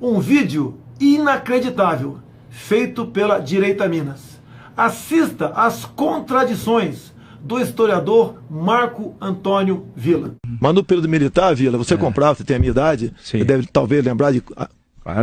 Um vídeo inacreditável, feito pela Direita Minas. Assista às contradições do historiador Marco Antônio Villa. Mas no período militar, Villa, você comprava, você tem a minha idade, você deve talvez lembrar de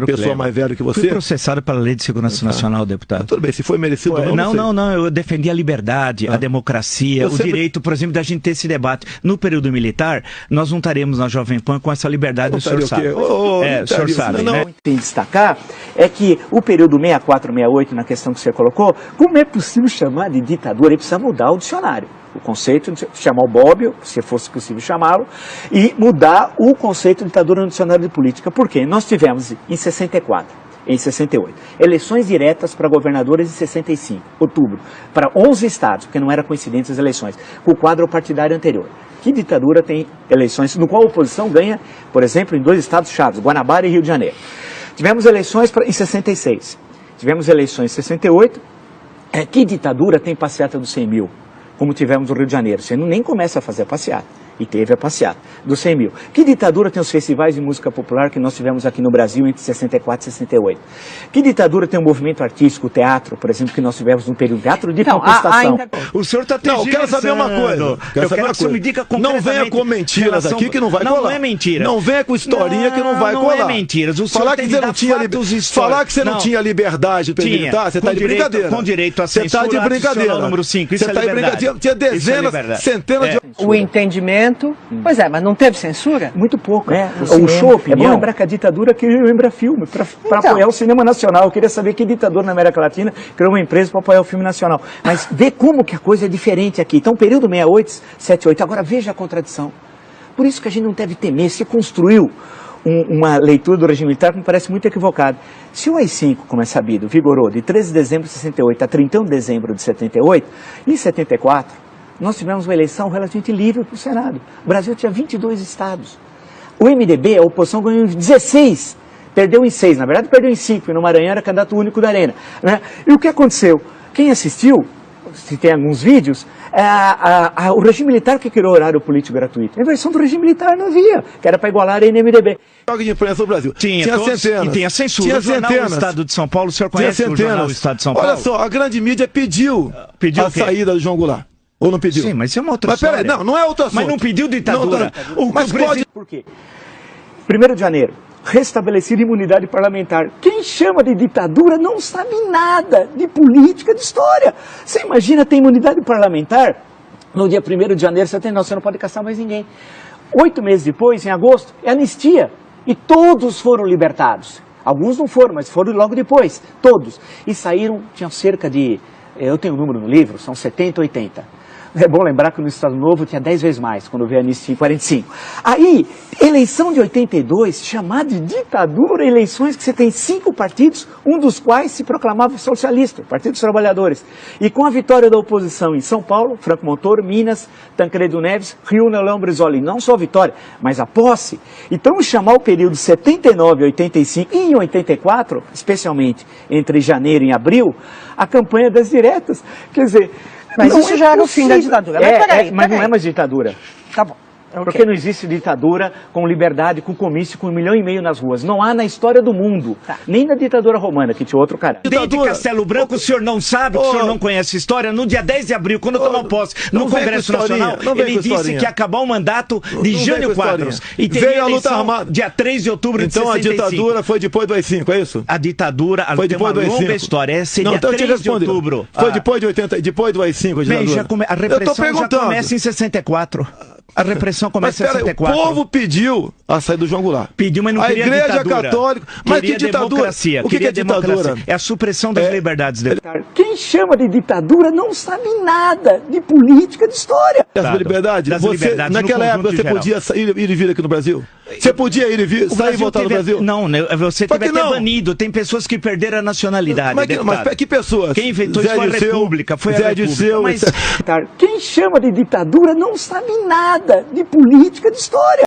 pessoa mais velha que você. Fui processado pela Lei de Segurança Nacional, deputado. Tudo bem, se foi merecido ou não. Não, eu defendi a liberdade, a democracia, o direito, por exemplo, da gente ter esse debate. No período militar, nós não estaremos na Jovem Pan com essa liberdade, o senhor sabe. O senhor sabe, né? O que tem que destacar é que o período 64, 68, na questão que você colocou, como é possível chamar de ditadura? Ele precisa mudar o dicionário. O conceito de chamar o Bobbio, se fosse possível chamá-lo, e mudar o conceito de ditadura no dicionário de política. Por quê? Nós tivemos em 64, em 68, eleições diretas para governadores em 65, outubro, para 11 estados, porque não era coincidente as eleições, com o quadro partidário anterior. Que ditadura tem eleições no qual a oposição ganha, por exemplo, em 2 estados chaves, Guanabara e Rio de Janeiro. Tivemos eleições em 66, tivemos eleições em 68, que ditadura tem passeata dos 100 mil? Como tivemos no Rio de Janeiro. Você nem começa a fazer a passeata. E teve a passeata dos 100 mil. Que ditadura tem os festivais de música popular que nós tivemos aqui no Brasil entre 64 e 68? Que ditadura tem o movimento artístico, o teatro, por exemplo, que nós tivemos no período teatro de contestação? O senhor está Não, eu quero saber uma coisa. Eu quero que você me diga não venha com mentiras aqui que não vai colar. Não é mentira. Não venha com historinha que não vai colar. Não é mentiras. Falar que você não tinha liberdade para militar, você está de brincadeira. Com direito a censura, você está de brincadeira. Número 5, isso você é liberdade. Tinha dezenas, centenas de... O entendimento. Pois é, mas não teve censura? Muito pouco. O show, é bom lembrar que a ditadura queria lembrar filme, para apoiar o cinema nacional. Eu queria saber que ditador na América Latina criou uma empresa para apoiar o filme nacional. Mas vê como que a coisa é diferente aqui. Então, período 68, 78, agora veja a contradição. Por isso que a gente não deve temer, se construiu uma leitura do regime militar que me parece muito equivocada. Se o AI-5, como é sabido, vigorou de 13 de dezembro de 68 a 31 de dezembro de 78, em 74, nós tivemos uma eleição relativamente livre para o Senado. O Brasil tinha 22 estados. O MDB, a oposição, ganhou em 16. Perdeu em 6. Na verdade, perdeu em 5. E no Maranhão era candidato único da Arena. Né? E o que aconteceu? Quem assistiu, se tem alguns vídeos, o regime militar que criou o horário político gratuito. A versão do regime militar não havia, que era para igualar a NMDB. Jogo de imprensa do Brasil. Tinha centenas. E tem a censura. Tinha o jornal centenas. O Estado de São Paulo, o senhor conhece o jornal O Estado de São Paulo? Olha só, a grande mídia pediu a saída do João Goulart. Ou não pediu? Sim, mas isso é uma outra história. Peraí, não é outro assunto. Mas não pediu ditadura. Mas pode... Por quê? 1º de janeiro, restabelecida imunidade parlamentar. Quem chama de ditadura não sabe nada de política, de história. Você imagina ter imunidade parlamentar? No dia 1º de janeiro, você não pode caçar mais ninguém. 8 meses depois, em agosto, é anistia. E todos foram libertados. Alguns não foram, mas foram logo depois. Todos. E saíram, tinham cerca de... Eu tenho o número no livro, são 70, 80. É bom lembrar que no Estado Novo tinha 10 vezes mais, quando veio a anistia em 45. Aí, eleição de 82, chamada de ditadura, eleições que você tem 5 partidos, um dos quais se proclamava socialista, Partido dos Trabalhadores. E com a vitória da oposição em São Paulo, Franco Montoro, Minas, Tancredo Neves, Rio, Leão Brizola, não só a vitória, mas a posse. Então, chamar o período 79 a 85 e em 84, especialmente entre janeiro e abril, a campanha das diretas. Quer dizer... Mas isso já era o fim da ditadura. Mas não é mais ditadura. Tá bom. Porque não existe ditadura com liberdade, com comício, com 1,5 milhão nas ruas. Não há na história do mundo. Nem na ditadura romana, que tinha outro cara. Desde Castelo Branco, o senhor não sabe, o senhor não conhece a história. No dia 10 de abril, quando tomou posse no Congresso Nacional, ele disse que ia acabar o mandato de Jânio Quadros. E veio a luta armada. Dia 3 de outubro de 65. Então a ditadura foi depois do AI-5, é isso? A ditadura, foi depois do AI-5. Longa história. Seria 3 de outubro. Foi depois de AI-5 a ditadura. A repressão já começa em 64. A repressão começa em 64. O povo pediu a saída do João Goulart. Pediu, mas não queria ditadura. A Igreja Católica... Mas que ditadura? Democracia. O que é ditadura? É a supressão das liberdades dele. Quem chama de ditadura não sabe nada de política, de história. Das liberdades? Naquela época você podia ir e vir aqui no Brasil? Você podia ir e vir, sair e voltar no Brasil? Não, você teve até banido. Tem pessoas que perderam a nacionalidade. Mas que pessoas? Quem inventou isso foi a República. Foi a República. Quem chama de ditadura não sabe nada de política, de história.